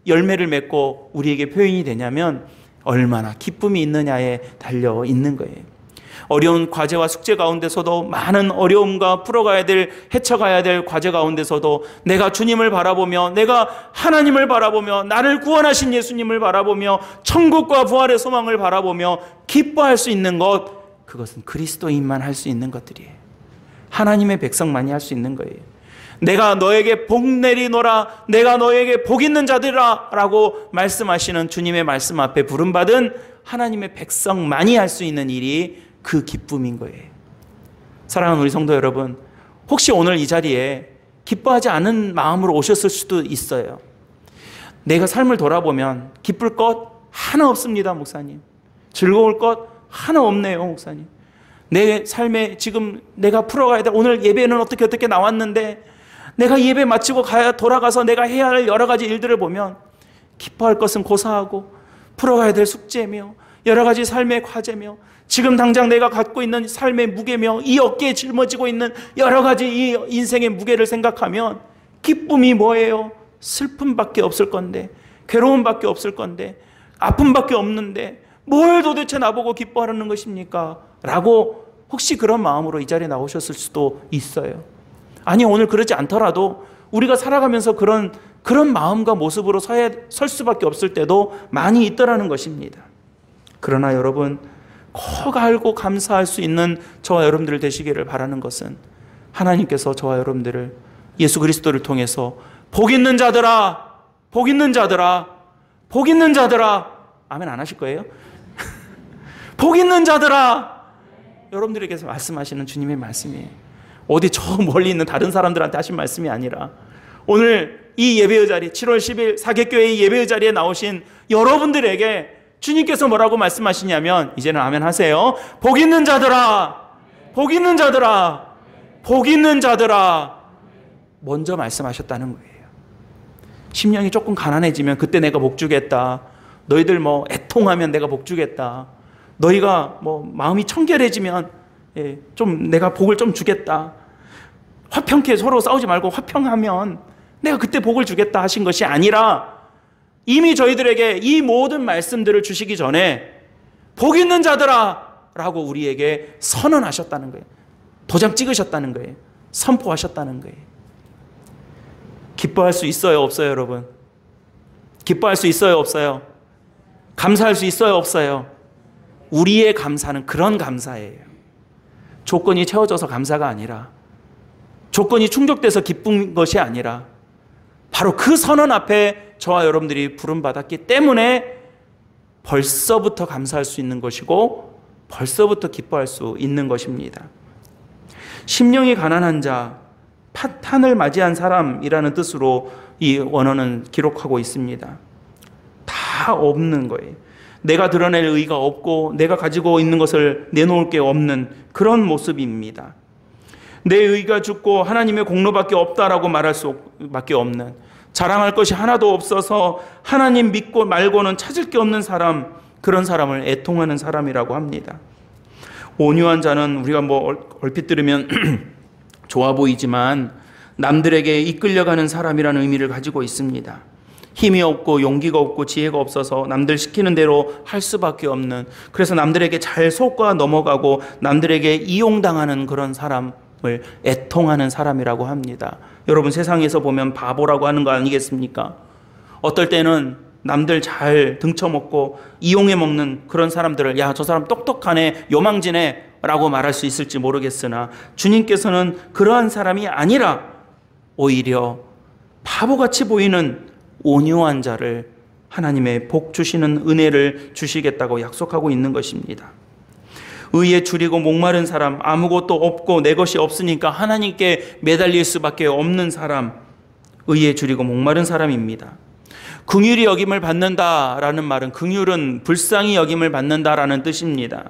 열매를 맺고 우리에게 표현이 되냐면 얼마나 기쁨이 있느냐에 달려 있는 거예요. 어려운 과제와 숙제 가운데서도 많은 어려움과 풀어가야 될, 헤쳐가야 될 과제 가운데서도 내가 주님을 바라보며, 내가 하나님을 바라보며, 나를 구원하신 예수님을 바라보며, 천국과 부활의 소망을 바라보며 기뻐할 수 있는 것, 그것은 그리스도인만 할 수 있는 것들이에요. 하나님의 백성만이 할 수 있는 거예요. 내가 너에게 복 내리노라, 내가 너에게 복 있는 자들아 라고 말씀하시는 주님의 말씀 앞에 부름받은 하나님의 백성만이 할 수 있는 일이 그 기쁨인 거예요. 사랑하는 우리 성도 여러분, 혹시 오늘 이 자리에 기뻐하지 않은 마음으로 오셨을 수도 있어요. 내가 삶을 돌아보면 기쁠 것 하나 없습니다, 목사님. 즐거울 것 하나 없네요, 목사님. 내 삶에 지금 내가 풀어가야 돼. 오늘 예배는 어떻게 나왔는데 내가 예배 마치고 돌아가서 내가 해야 할 여러 가지 일들을 보면 기뻐할 것은 고사하고 풀어가야 될 숙제며 여러 가지 삶의 과제며 지금 당장 내가 갖고 있는 삶의 무게며 이 어깨에 짊어지고 있는 여러 가지 이 인생의 무게를 생각하면 기쁨이 뭐예요? 슬픔밖에 없을 건데, 괴로움밖에 없을 건데, 아픔밖에 없는데 뭘 도대체 나보고 기뻐하라는 것입니까? 라고 혹시 그런 마음으로 이 자리에 나오셨을 수도 있어요. 아니, 오늘 그러지 않더라도 우리가 살아가면서 그런 마음과 모습으로 설 수밖에 없을 때도 많이 있더라는 것입니다. 그러나 여러분, 꼭 알고 감사할 수 있는 저와 여러분들 되시기를 바라는 것은 하나님께서 저와 여러분들을 예수 그리스도를 통해서 복 있는 자들아, 복 있는 자들아, 복 있는 자들아, 아멘 안 하실 거예요? 복 있는 자들아, 여러분들에게서 말씀하시는 주님의 말씀이에요. 어디 저 멀리 있는 다른 사람들한테 하신 말씀이 아니라 오늘 이 예배의 자리, 7월 10일 사계교회의 예배의 자리에 나오신 여러분들에게 주님께서 뭐라고 말씀하시냐면, 이제는 아멘 하세요. 복 있는 자들아, 복 있는 자들아, 복 있는 자들아, 먼저 말씀하셨다는 거예요. 심령이 조금 가난해지면 그때 내가 복 주겠다. 너희들 애통하면 내가 복 주겠다. 너희가 마음이 청결해지면 좀 내가 복을 좀 주겠다. 화평케 서로 싸우지 말고 화평하면 내가 그때 복을 주겠다 하신 것이 아니라 이미 저희들에게 이 모든 말씀들을 주시기 전에 복 있는 자들아 라고 우리에게 선언하셨다는 거예요. 도장 찍으셨다는 거예요. 선포하셨다는 거예요. 기뻐할 수 있어요, 없어요, 여러분? 기뻐할 수 있어요, 없어요? 감사할 수 있어요, 없어요? 우리의 감사는 그런 감사예요. 조건이 채워져서 감사가 아니라, 조건이 충족돼서 기쁜 것이 아니라, 바로 그 선언 앞에 저와 여러분들이 부름받았기 때문에 벌써부터 감사할 수 있는 것이고 벌써부터 기뻐할 수 있는 것입니다. 심령이 가난한 자, 파탄을 맞이한 사람이라는 뜻으로 이 원어는 기록하고 있습니다. 다 없는 거예요. 내가 드러낼 의의가 없고 내가 가지고 있는 것을 내놓을 게 없는 그런 모습입니다. 내 의의가 죽고 하나님의 공로밖에 없다라고 말할 수밖에 없는, 자랑할 것이 하나도 없어서 하나님 믿고 말고는 찾을 게 없는 사람, 그런 사람을 애통하는 사람이라고 합니다. 온유한 자는 우리가 얼핏 들으면 좋아 보이지만 남들에게 이끌려가는 사람이라는 의미를 가지고 있습니다. 힘이 없고 용기가 없고 지혜가 없어서 남들 시키는 대로 할 수밖에 없는, 그래서 남들에게 잘 속아 넘어가고 남들에게 이용당하는 그런 사람을 애통하는 사람이라고 합니다. 여러분, 세상에서 보면 바보라고 하는 거 아니겠습니까? 어떨 때는 남들 잘 등쳐먹고 이용해 먹는 그런 사람들을 야, 저 사람 똑똑하네, 요망지네 라고 말할 수 있을지 모르겠으나 주님께서는 그러한 사람이 아니라 오히려 바보같이 보이는 온유한 자를 하나님의 복 주시는 은혜를 주시겠다고 약속하고 있는 것입니다. 의에 줄이고 목마른 사람, 아무것도 없고 내 것이 없으니까 하나님께 매달릴 수밖에 없는 사람, 의에 줄이고 목마른 사람입니다. 긍휼히 여김을 받는다라는 말은, 긍휼은 불쌍히 여김을 받는다라는 뜻입니다.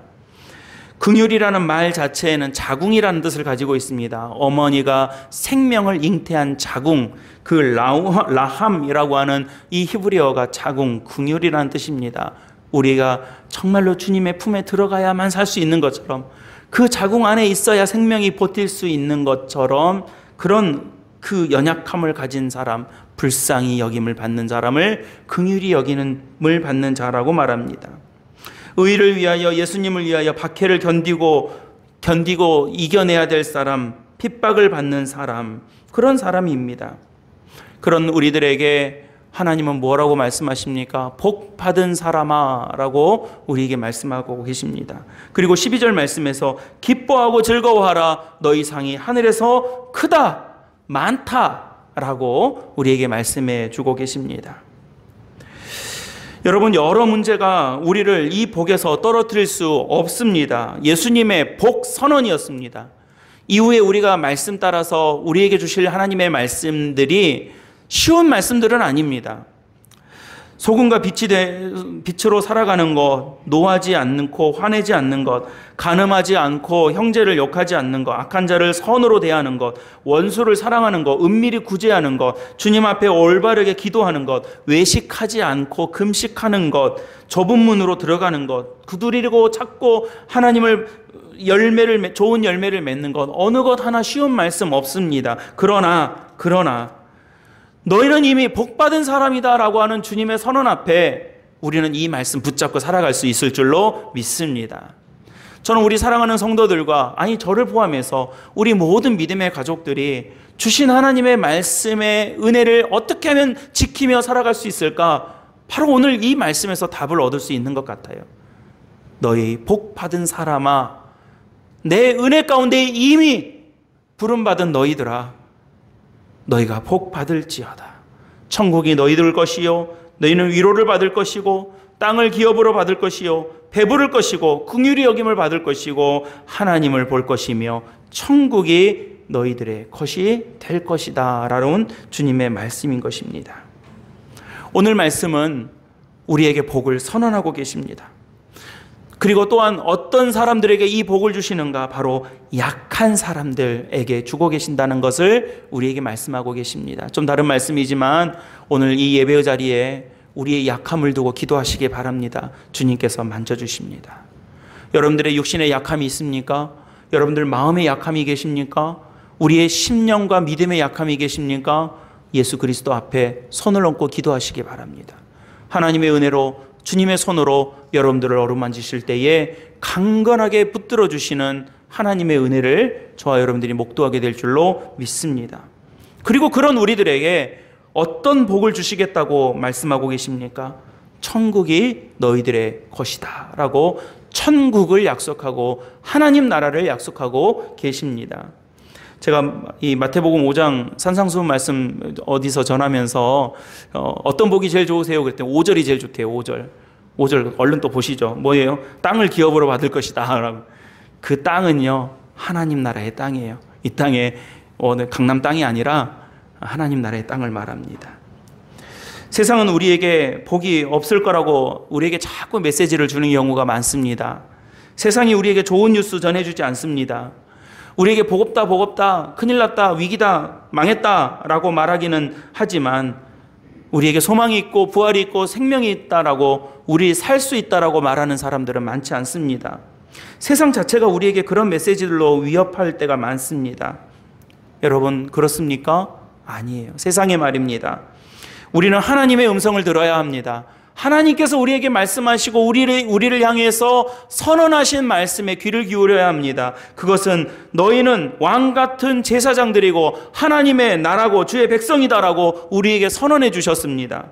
긍휼이라는 말 자체에는 자궁이라는 뜻을 가지고 있습니다. 어머니가 생명을 잉태한 자궁, 그 라함이라고 하는 이 히브리어가 자궁, 긍휼이라는 뜻입니다. 우리가 정말로 주님의 품에 들어가야만 살 수 있는 것처럼, 그 자궁 안에 있어야 생명이 버틸 수 있는 것처럼, 그런 그 연약함을 가진 사람, 불쌍히 여김을 받는 사람을 긍휼히 여김을 받는 자라고 말합니다. 의를 위하여, 예수님을 위하여 박해를 견디고 이겨내야 될 사람, 핍박을 받는 사람, 그런 사람입니다. 그런 우리들에게 하나님은 뭐라고 말씀하십니까? 복 받은 사람아 라고 우리에게 말씀하고 계십니다. 그리고 12절 말씀에서 기뻐하고 즐거워하라, 너희 상이 하늘에서 크다, 많다 라고 우리에게 말씀해 주고 계십니다. 여러분, 여러 문제가 우리를 이 복에서 떨어뜨릴 수 없습니다. 예수님의 복 선언이었습니다. 이후에 우리가 말씀 따라서 우리에게 주실 하나님의 말씀들이 쉬운 말씀들은 아닙니다. 소금과 빛으로 살아가는 것, 노하지 않고 화내지 않는 것, 간음하지 않고 형제를 욕하지 않는 것, 악한 자를 선으로 대하는 것, 원수를 사랑하는 것, 은밀히 구제하는 것, 주님 앞에 올바르게 기도하는 것, 외식하지 않고 금식하는 것, 좁은 문으로 들어가는 것, 두드리고 찾고 하나님을 좋은 열매를 맺는 것, 어느 것 하나 쉬운 말씀 없습니다. 그러나 너희는 이미 복받은 사람이다 라고 하는 주님의 선언 앞에 우리는 이 말씀 붙잡고 살아갈 수 있을 줄로 믿습니다. 저는 우리 사랑하는 성도들과, 아니 저를 포함해서 우리 모든 믿음의 가족들이 주신 하나님의 말씀의 은혜를 어떻게 하면 지키며 살아갈 수 있을까? 바로 오늘 이 말씀에서 답을 얻을 수 있는 것 같아요. 너희 복받은 사람아, 내 은혜 가운데 이미 부름받은 너희들아, 너희가 복 받을지어다. 천국이 너희들 것이요, 너희는 위로를 받을 것이고 땅을 기업으로 받을 것이요, 배부를 것이고 긍휼히 여김을 받을 것이고 하나님을 볼 것이며 천국이 너희들의 것이 될 것이다 라는 주님의 말씀인 것입니다. 오늘 말씀은 우리에게 복을 선언하고 계십니다. 그리고 또한 어떤 사람들에게 이 복을 주시는가? 바로 약한 사람들에게 주고 계신다는 것을 우리에게 말씀하고 계십니다. 좀 다른 말씀이지만 오늘 이 예배의 자리에 우리의 약함을 두고 기도하시기 바랍니다. 주님께서 만져주십니다. 여러분들의 육신의 약함이 있습니까? 여러분들 마음의 약함이 계십니까? 우리의 심령과 믿음의 약함이 계십니까? 예수 그리스도 앞에 손을 얹고 기도하시기 바랍니다. 하나님의 은혜로 주님의 손으로 여러분들을 어루만지실 때에 강건하게 붙들어 주시는 하나님의 은혜를 저와 여러분들이 목도하게 될 줄로 믿습니다. 그리고 그런 우리들에게 어떤 복을 주시겠다고 말씀하고 계십니까? 천국이 너희들의 것이다 라고 천국을 약속하고 하나님 나라를 약속하고 계십니다. 제가 이 마태복음 5장 산상수훈 말씀 어디서 전하면서 어떤 복이 제일 좋으세요? 그랬더니 5절이 제일 좋대요. 5절 얼른 또 보시죠. 뭐예요? 땅을 기업으로 받을 것이다. 그 땅은요, 하나님 나라의 땅이에요. 이 땅에 강남 땅이 아니라 하나님 나라의 땅을 말합니다. 세상은 우리에게 복이 없을 거라고 우리에게 자꾸 메시지를 주는 경우가 많습니다. 세상이 우리에게 좋은 뉴스 전해주지 않습니다. 우리에게 복 없다, 큰일 났다, 위기다, 망했다 라고 말하기는 하지만 우리에게 소망이 있고 부활이 있고 생명이 있다라고, 우리 살 수 있다라고 말하는 사람들은 많지 않습니다. 세상 자체가 우리에게 그런 메시지들로 위협할 때가 많습니다. 여러분 그렇습니까? 아니에요. 세상의 말입니다. 우리는 하나님의 음성을 들어야 합니다. 하나님께서 우리에게 말씀하시고 우리를 향해서 선언하신 말씀에 귀를 기울여야 합니다. 그것은 너희는 왕 같은 제사장들이고 하나님의 나라고 주의 백성이다라고 우리에게 선언해 주셨습니다.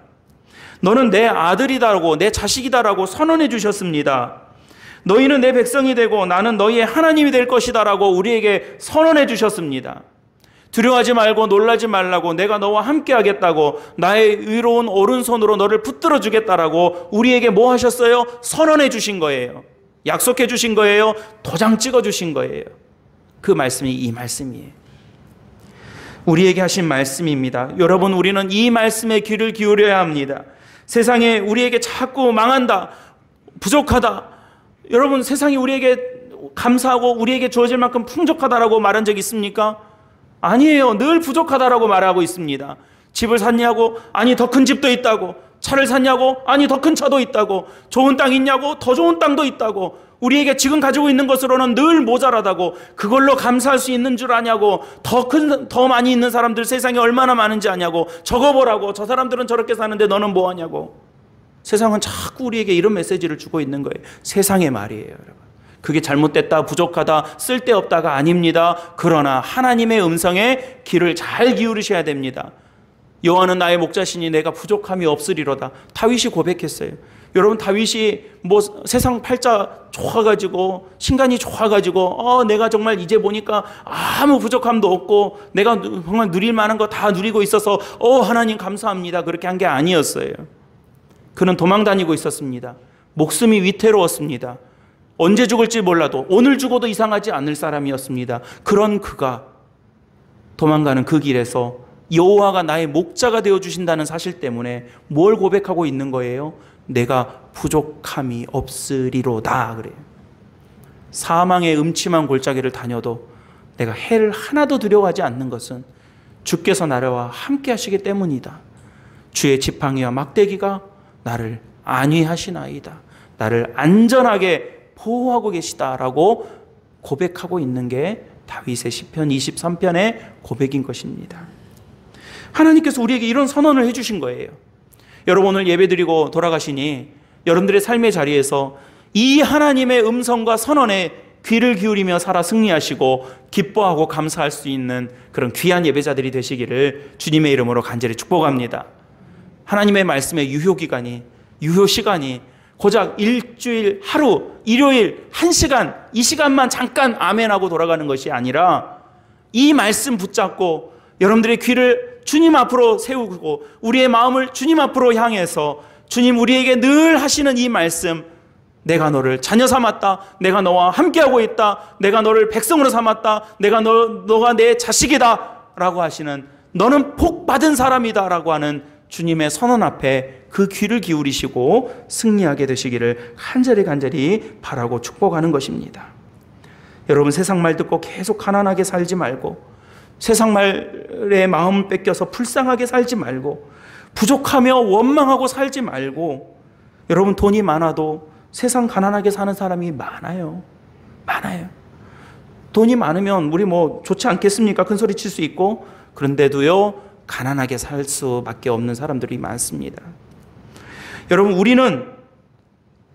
너는 내 아들이다라고 내 자식이다라고 선언해 주셨습니다. 너희는 내 백성이 되고 나는 너희의 하나님이 될 것이다라고 우리에게 선언해 주셨습니다. 두려워하지 말고 놀라지 말라고 내가 너와 함께 하겠다고 나의 의로운 오른손으로 너를 붙들어 주겠다라고 우리에게 뭐 하셨어요? 선언해 주신 거예요. 약속해 주신 거예요. 도장 찍어 주신 거예요. 그 말씀이 이 말씀이에요. 우리에게 하신 말씀입니다. 여러분, 우리는 이 말씀에 귀를 기울여야 합니다. 세상에 우리에게 자꾸 망한다, 부족하다. 여러분, 세상이 우리에게 감사하고 우리에게 주어질 만큼 풍족하다라고 말한 적 있습니까? 아니에요. 늘 부족하다라고 말하고 있습니다. 집을 샀냐고? 아니, 더 큰 집도 있다고. 차를 샀냐고? 아니, 더 큰 차도 있다고. 좋은 땅 있냐고? 더 좋은 땅도 있다고. 우리에게 지금 가지고 있는 것으로는 늘 모자라다고. 그걸로 감사할 수 있는 줄 아냐고. 더 많이 있는 사람들 세상에 얼마나 많은지 아냐고. 적어보라고. 저 사람들은 저렇게 사는데 너는 뭐 하냐고. 세상은 자꾸 우리에게 이런 메시지를 주고 있는 거예요. 세상의 말이에요, 여러분. 그게 잘못됐다, 부족하다, 쓸데없다가 아닙니다. 그러나 하나님의 음성에 귀를 잘 기울이셔야 됩니다. 여호와는 나의 목자시니 내가 부족함이 없으리로다. 다윗이 고백했어요. 여러분, 다윗이 뭐 세상 팔자 좋아가지고 신간이 좋아가지고 내가 정말 이제 보니까 아무 부족함도 없고 내가 정말 누릴 만한 거 다 누리고 있어서 하나님 감사합니다, 그렇게 한 게 아니었어요. 그는 도망다니고 있었습니다. 목숨이 위태로웠습니다. 언제 죽을지 몰라도 오늘 죽어도 이상하지 않을 사람이었습니다. 그런 그가 도망가는 그 길에서 여호와가 나의 목자가 되어주신다는 사실 때문에 뭘 고백하고 있는 거예요? 내가 부족함이 없으리로다 그래요. 사망의 음침한 골짜기를 다녀도 내가 해를 하나도 두려워하지 않는 것은 주께서 나와 함께 하시기 때문이다. 주의 지팡이와 막대기가 나를 안위하시나이다. 나를 안전하게 보호하고 계시다라고 고백하고 있는 게 다윗의 시편 23편의 고백인 것입니다. 하나님께서 우리에게 이런 선언을 해주신 거예요. 여러분, 오늘 예배드리고 돌아가시니 여러분들의 삶의 자리에서 이 하나님의 음성과 선언에 귀를 기울이며 살아 승리하시고 기뻐하고 감사할 수 있는 그런 귀한 예배자들이 되시기를 주님의 이름으로 간절히 축복합니다. 하나님의 말씀의 유효기간이, 유효시간이 고작 일주일, 하루, 일요일, 1시간, 이 시간만 잠깐 아멘하고 돌아가는 것이 아니라 이 말씀 붙잡고 여러분들의 귀를 주님 앞으로 세우고 우리의 마음을 주님 앞으로 향해서 주님 우리에게 늘 하시는 이 말씀, 내가 너를 자녀 삼았다, 내가 너와 함께하고 있다, 내가 너를 백성으로 삼았다, 너가 내 자식이다 라고 하시는, 너는 복 받은 사람이다 라고 하는 주님의 선언 앞에 그 귀를 기울이시고 승리하게 되시기를 간절히 바라고 축복하는 것입니다. 여러분, 세상 말 듣고 계속 가난하게 살지 말고, 세상 말에 마음 뺏겨서 불쌍하게 살지 말고, 부족하며 원망하고 살지 말고, 여러분, 돈이 많아도 세상 가난하게 사는 사람이 많아요. 돈이 많으면 우리 뭐 좋지 않겠습니까? 큰 소리 칠 수 있고. 그런데도요, 가난하게 살 수밖에 없는 사람들이 많습니다. 여러분, 우리는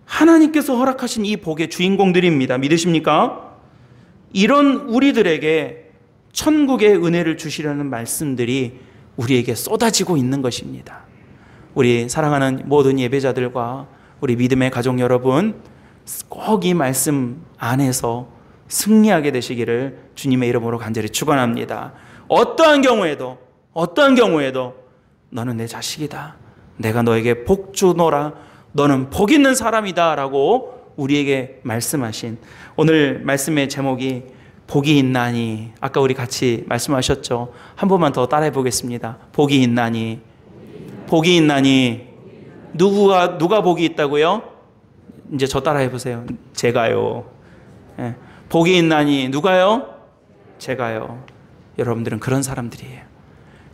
하나님께서 허락하신 이 복의 주인공들입니다. 믿으십니까? 이런 우리들에게 천국의 은혜를 주시려는 말씀들이 우리에게 쏟아지고 있는 것입니다. 우리 사랑하는 모든 예배자들과 우리 믿음의 가족 여러분, 꼭 이 말씀 안에서 승리하게 되시기를 주님의 이름으로 간절히 축원합니다. 어떠한 경우에도 너는 내 자식이다, 내가 너에게 복 주노라, 너는 복 있는 사람이다 라고 우리에게 말씀하신, 오늘 말씀의 제목이 복이 있나니, 아까 우리 같이 말씀하셨죠. 한 번만 더 따라해 보겠습니다. 복이 있나니. 누가 복이 있다고요? 이제 저 따라해 보세요. 제가요. 복이 있나니. 누가요? 제가요. 여러분들은 그런 사람들이에요.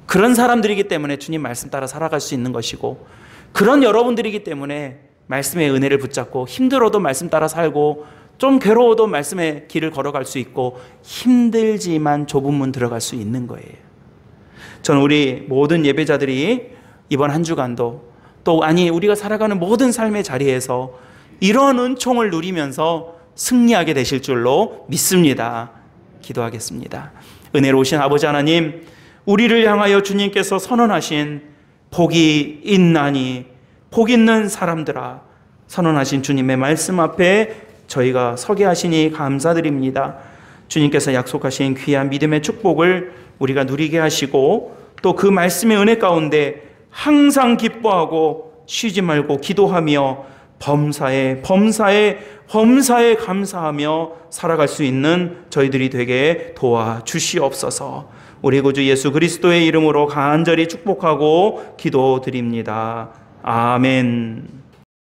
그런 사람들이기 때문에 주님 말씀 따라 살아갈 수 있는 것이고, 그런 여러분들이기 때문에 말씀의 은혜를 붙잡고 힘들어도 말씀 따라 살고 좀 괴로워도 말씀의 길을 걸어갈 수 있고 힘들지만 좁은 문 들어갈 수 있는 거예요. 저는 우리 모든 예배자들이 이번 한 주간도 또 우리가 살아가는 모든 삶의 자리에서 이런 은총을 누리면서 승리하게 되실 줄로 믿습니다. 기도하겠습니다. 은혜로우신 아버지 하나님, 우리를 향하여 주님께서 선언하신 복이 있나니 복 있는 사람들아 선언하신 주님의 말씀 앞에 저희가 서게 하시니 감사드립니다. 주님께서 약속하신 귀한 믿음의 축복을 우리가 누리게 하시고 또 그 말씀의 은혜 가운데 항상 기뻐하고 쉬지 말고 기도하며 범사에 감사하며 살아갈 수 있는 저희들이 되게 도와주시옵소서. 우리 구주 예수 그리스도의 이름으로 간절히 축복하고 기도드립니다. 아멘.